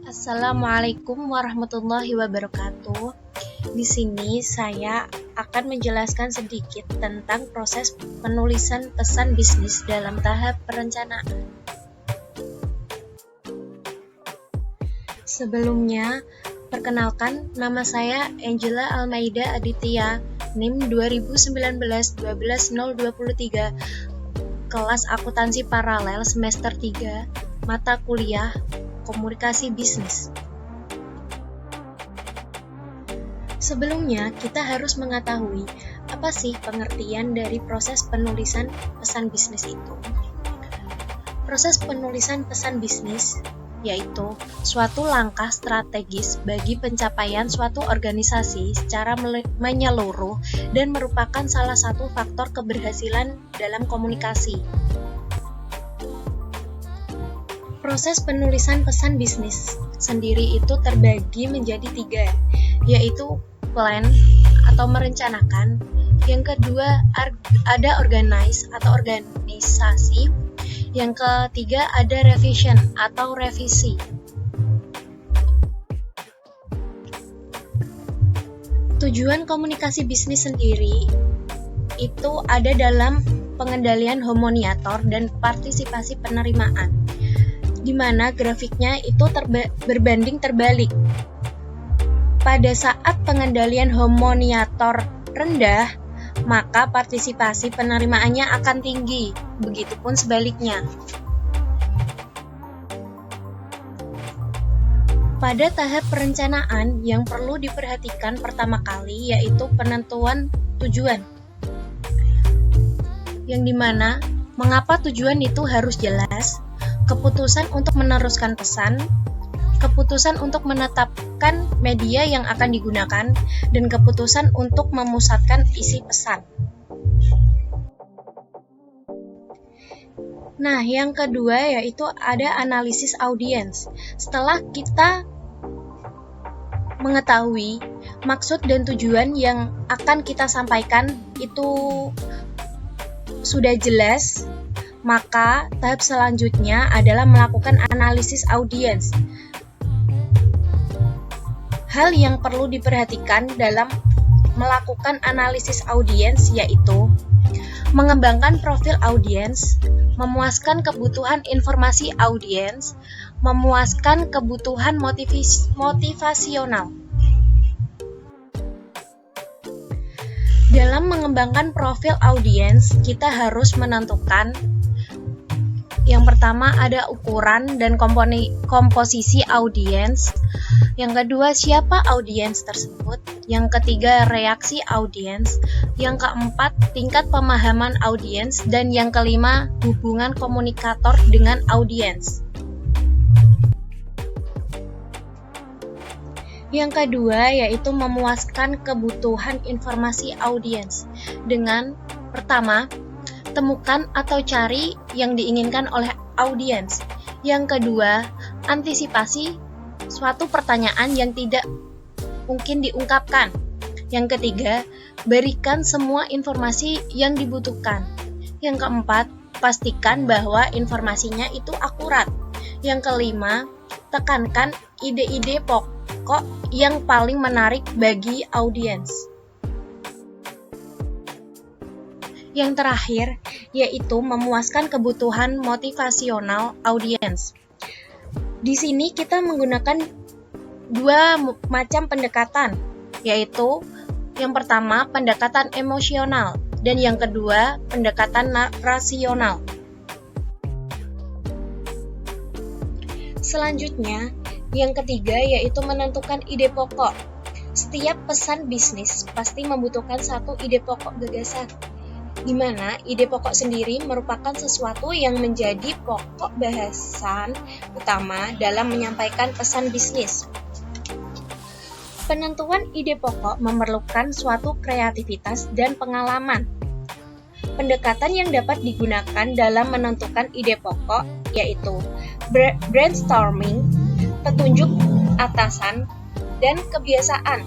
Assalamualaikum warahmatullahi wabarakatuh. Di sini saya akan menjelaskan sedikit tentang proses penulisan pesan bisnis dalam tahap perencanaan. Sebelumnya, perkenalkan, nama saya Angela Almeida Aditya, NIM 2019-12023, kelas akuntansi paralel semester 3, mata kuliah Komunikasi Bisnis. Sebelumnya, kita harus mengetahui apa sih pengertian dari proses penulisan pesan bisnis itu. Proses penulisan pesan bisnis yaitu suatu langkah strategis bagi pencapaian suatu organisasi secara menyeluruh dan merupakan salah satu faktor keberhasilan dalam komunikasi. Proses penulisan pesan bisnis sendiri itu terbagi menjadi 3, yaitu plan atau merencanakan. Yang kedua ada organize atau organisasi. Yang ketiga ada revision atau revisi. Tujuan komunikasi bisnis sendiri itu ada dalam pengendalian homoniator dan partisipasi penerimaan, di mana grafiknya itu berbanding terbalik. Pada saat pengendalian homoniator rendah, maka partisipasi penerimaannya akan tinggi, begitupun sebaliknya. Pada tahap perencanaan yang perlu diperhatikan pertama kali yaitu penentuan tujuan, yang dimana mengapa tujuan itu harus jelas, keputusan untuk meneruskan pesan, keputusan untuk menetapkan media yang akan digunakan, dan keputusan untuk memusatkan isi pesan. Nah, yang kedua yaitu ada analisis audiens. Setelah kita mengetahui maksud dan tujuan yang akan kita sampaikan itu sudah jelas, maka tahap selanjutnya adalah melakukan analisis audiens. Hal yang perlu diperhatikan dalam melakukan analisis audiens yaitu mengembangkan profil audiens, memuaskan kebutuhan informasi audiens, memuaskan kebutuhan motivasional. Dalam mengembangkan profil audiens, kita harus menentukan yang pertama ada ukuran dan komposisi audiens. Yang kedua, siapa audiens tersebut. Yang ketiga, reaksi audiens. Yang keempat, tingkat pemahaman audiens. Dan yang kelima, hubungan komunikator dengan audiens. Yang kedua, yaitu memuaskan kebutuhan informasi audiens. Dengan pertama, temukan atau cari yang diinginkan oleh audiens. Yang kedua, antisipasi suatu pertanyaan yang tidak mungkin diungkapkan. Yang ketiga, berikan semua informasi yang dibutuhkan. Yang keempat, pastikan bahwa informasinya itu akurat. Yang kelima, tekankan ide-ide pokok yang paling menarik bagi audiens. Yang terakhir, yaitu memuaskan kebutuhan motivasional audiens. Di sini kita menggunakan 2 macam pendekatan, yaitu yang pertama pendekatan emosional dan yang kedua pendekatan rasional. Selanjutnya, yang ketiga yaitu menentukan ide pokok. Setiap pesan bisnis pasti membutuhkan satu ide pokok gagasan, di mana ide pokok sendiri merupakan sesuatu yang menjadi pokok bahasan utama dalam menyampaikan pesan bisnis. Penentuan ide pokok memerlukan suatu kreativitas dan pengalaman. Pendekatan yang dapat digunakan dalam menentukan ide pokok yaitu brainstorming, petunjuk atasan, dan kebiasaan.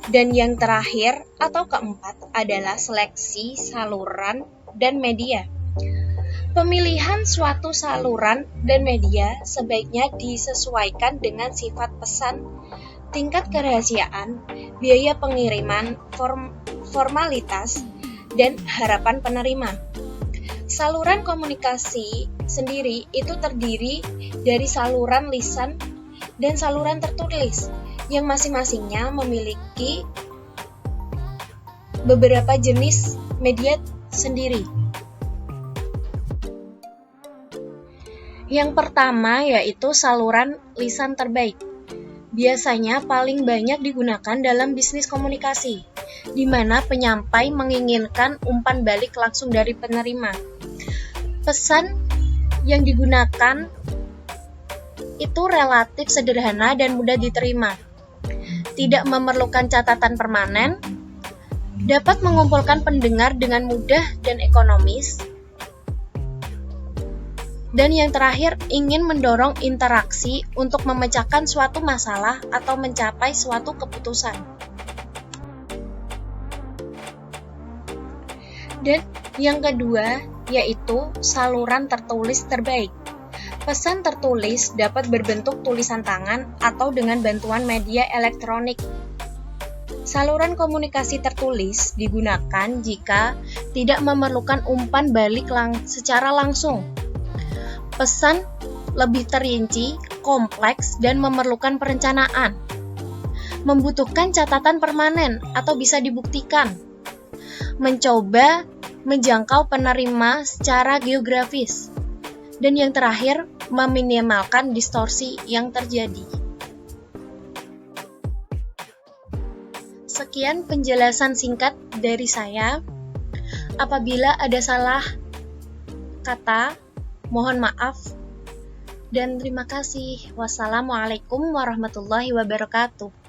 Dan yang terakhir atau keempat adalah seleksi saluran dan media. Pemilihan suatu saluran dan media sebaiknya disesuaikan dengan sifat pesan, tingkat kerahasiaan, biaya pengiriman, formalitas, dan harapan penerima. Saluran komunikasi sendiri itu terdiri dari saluran lisan dan saluran tertulis, yang masing-masingnya memiliki beberapa jenis media sendiri. Yang pertama yaitu saluran lisan terbaik. Biasanya paling banyak digunakan dalam bisnis komunikasi, di mana penyampai menginginkan umpan balik langsung dari penerima. Pesan yang digunakan itu relatif sederhana dan mudah diterima. Tidak memerlukan catatan permanen, dapat mengumpulkan pendengar dengan mudah dan ekonomis. Dan yang terakhir, ingin mendorong interaksi untuk memecahkan suatu masalah atau mencapai suatu keputusan. Dan yang kedua, yaitu saluran tertulis terbaik. Pesan tertulis dapat berbentuk tulisan tangan atau dengan bantuan media elektronik. Saluran komunikasi tertulis digunakan jika tidak memerlukan umpan balik secara langsung. Pesan lebih terinci, kompleks, dan memerlukan perencanaan. Membutuhkan catatan permanen atau bisa dibuktikan. Mencoba menjangkau penerima secara geografis. Dan yang terakhir, meminimalkan distorsi yang terjadi. Sekian penjelasan singkat dari saya. Apabila ada salah kata, mohon maaf dan terima kasih. Wassalamualaikum warahmatullahi wabarakatuh.